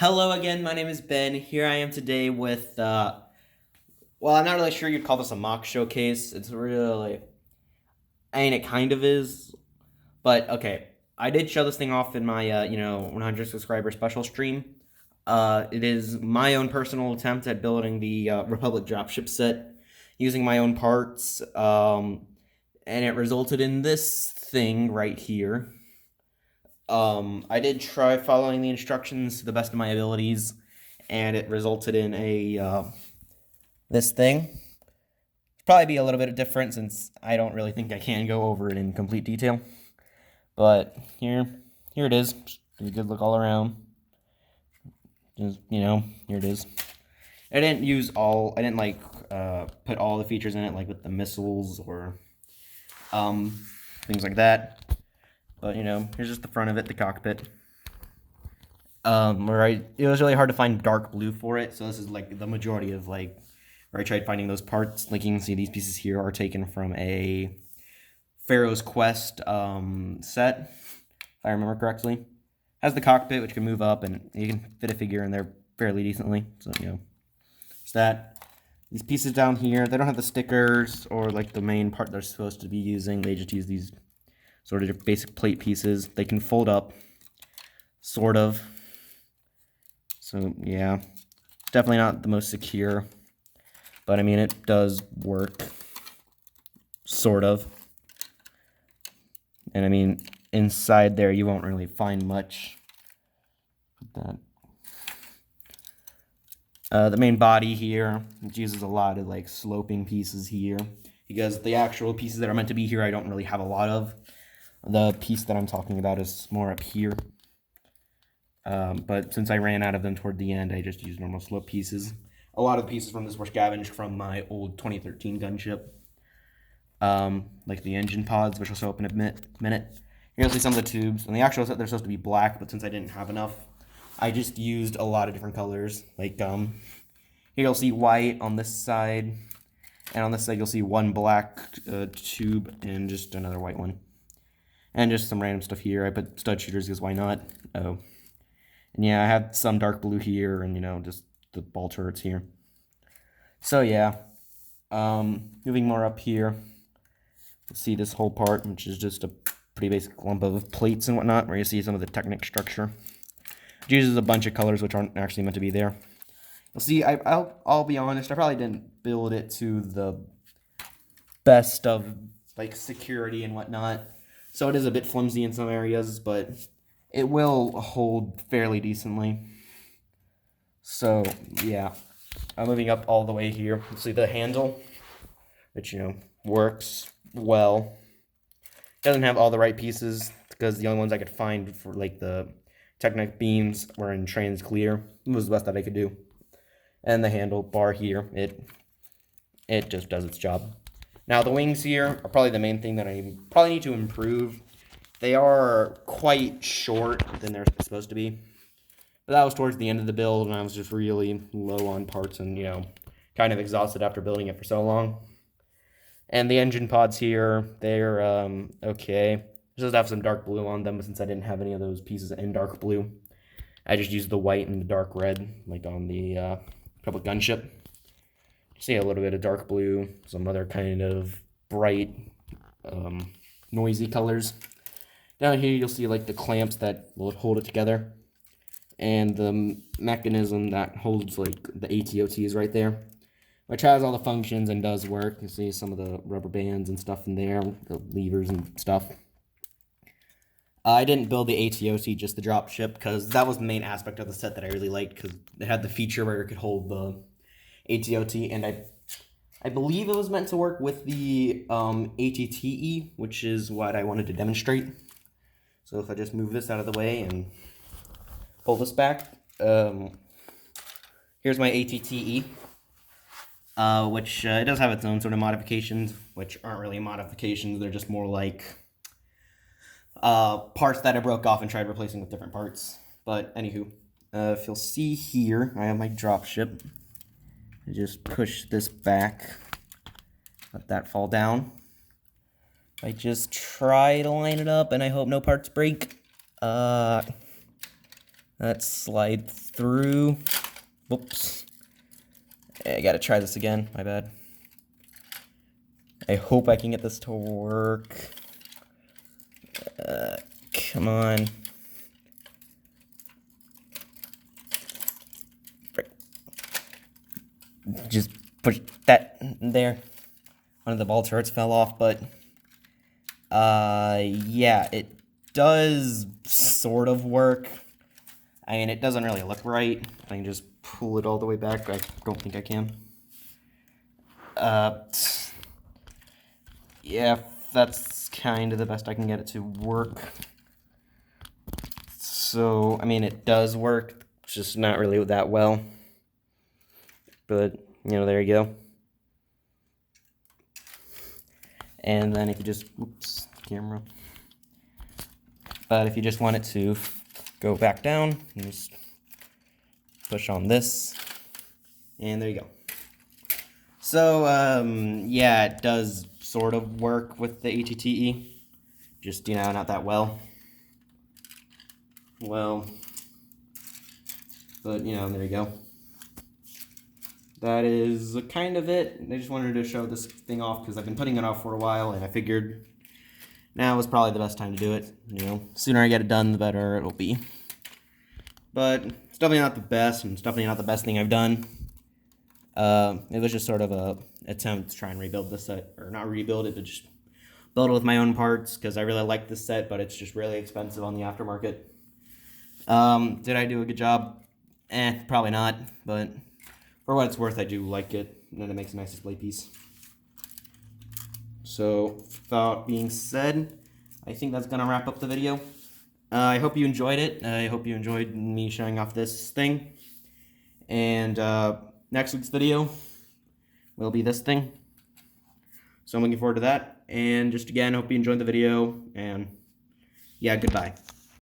Hello again, my name is Ben. Here I am today with, well, I'm not really sure you'd call this a mock showcase. It's really, it kind of is, but okay. I did show this thing off in my, 100 subscriber special stream. It is my own personal attempt at building the Republic Dropship set using my own parts, and it resulted in this thing right here. I did try following the instructions to the best of my abilities, and it resulted in this thing. Probably be a little bit different since I don't really think I can go over it in complete detail. But here it is. Just a good look all around. Just, here it is. I didn't put all the features in it, like with the missiles or things like that. But, here's just the front of it, the cockpit. It was really hard to find dark blue for it, so this is like the majority of where I tried finding those parts. Like you can see, these pieces here are taken from a Pharaoh's Quest set, if I remember correctly. Has the cockpit, which can move up, and you can fit a figure in there fairly decently. So it's that. These pieces down here, they don't have the stickers or like the main part they're supposed to be using. They just use these sort of basic plate pieces. They can fold up, sort of. So yeah, it's definitely not the most secure, but I mean it does work, sort of. And I mean inside there you won't really find much. Put that. The main body here, it uses a lot of like sloping pieces here because the actual pieces that are meant to be here I don't really have a lot of. The piece that I'm talking about is more up here. But since I ran out of them toward the end, I just used normal slope pieces. A lot of the pieces from this were scavenged from my old 2013 gunship. Like the engine pods, which I'll show up in a minute. Here you'll see some of the tubes. On the actual set, they're supposed to be black, but since I didn't have enough, I just used a lot of different colors. Like, here you'll see white on this side, and on this side you'll see one black tube and just another white one. And just some random stuff here. I put stud shooters because why not? Oh. And yeah, I have some dark blue here and, just the ball turrets here. So yeah. Moving more up here. You'll see this whole part, which is just a pretty basic lump of plates and whatnot, where you see some of the Technic structure. It uses a bunch of colors which aren't actually meant to be there. You'll see, I'll be honest, I probably didn't build it to the best of, security and whatnot. So it is a bit flimsy in some areas, but it will hold fairly decently. So, yeah. I'm moving up all the way here. You see the handle, which, works well. Doesn't have all the right pieces, because the only ones I could find for, the Technic beams were in trans clear. It was the best that I could do. And the handle bar here, it just does its job. Now, the wings here are probably the main thing that I probably need to improve. They are quite short than they're supposed to be. But that was towards the end of the build, and I was just really low on parts and, kind of exhausted after building it for so long. And the engine pods here, they're okay. Just have some dark blue on them, but since I didn't have any of those pieces in dark blue, I just used the white and the dark red, like on the Republic gunship. See a little bit of dark blue, some other kind of bright, noisy colors. Down here you'll see the clamps that will hold it together, and the mechanism that holds the ATOTs right there, which has all the functions and does work. You see some of the rubber bands and stuff in there, the levers and stuff. I didn't build the ATOT, just the dropship, because that was the main aspect of the set that I really liked, because it had the feature where it could hold the ATOT, and I believe it was meant to work with the ATTE, which is what I wanted to demonstrate. So if I just move this out of the way and pull this back, here's my ATTE, which it does have its own sort of modifications, which aren't really modifications, they're just more like parts that I broke off and tried replacing with different parts. But anywho, if you'll see here, I have my dropship. I just push this back, let that fall down. I just try to line it up, and I hope no parts break. Let's slide through. Whoops. I gotta try this again, my bad. I hope I can get this to work. Come on. Just push that there. One of the ball turrets fell off, but yeah, it does sort of work. I mean, it doesn't really look right. I can just pull it all the way back. I don't think I can. Yeah, that's kind of the best I can get it to work. So, I mean, it does work. It's just not really that well. But, you know, there you go. And then if you just, oops, camera. But if you just want it to go back down, you just push on this, and there you go. So, yeah, it does sort of work with the ATTE, just, you know, not that well. Well, but, you know, there you go. That is kind of it. I just wanted to show this thing off because I've been putting it off for a while, and I figured now was probably the best time to do it. You know, sooner I get it done, the better it'll be. But it's definitely not the best, and it's definitely not the best thing I've done. It was just sort of a attempt to try and rebuild this set, or not rebuild it, but just build it with my own parts, because I really like this set, but it's just really expensive on the aftermarket. Did I do a good job? Probably not, but for what it's worth, I do like it, and then it makes a nice display piece. So, that being said, I think that's going to wrap up the video. I hope you enjoyed it. I hope you enjoyed me showing off this thing. And next week's video will be this thing. So I'm looking forward to that. And just again, hope you enjoyed the video. And yeah, goodbye.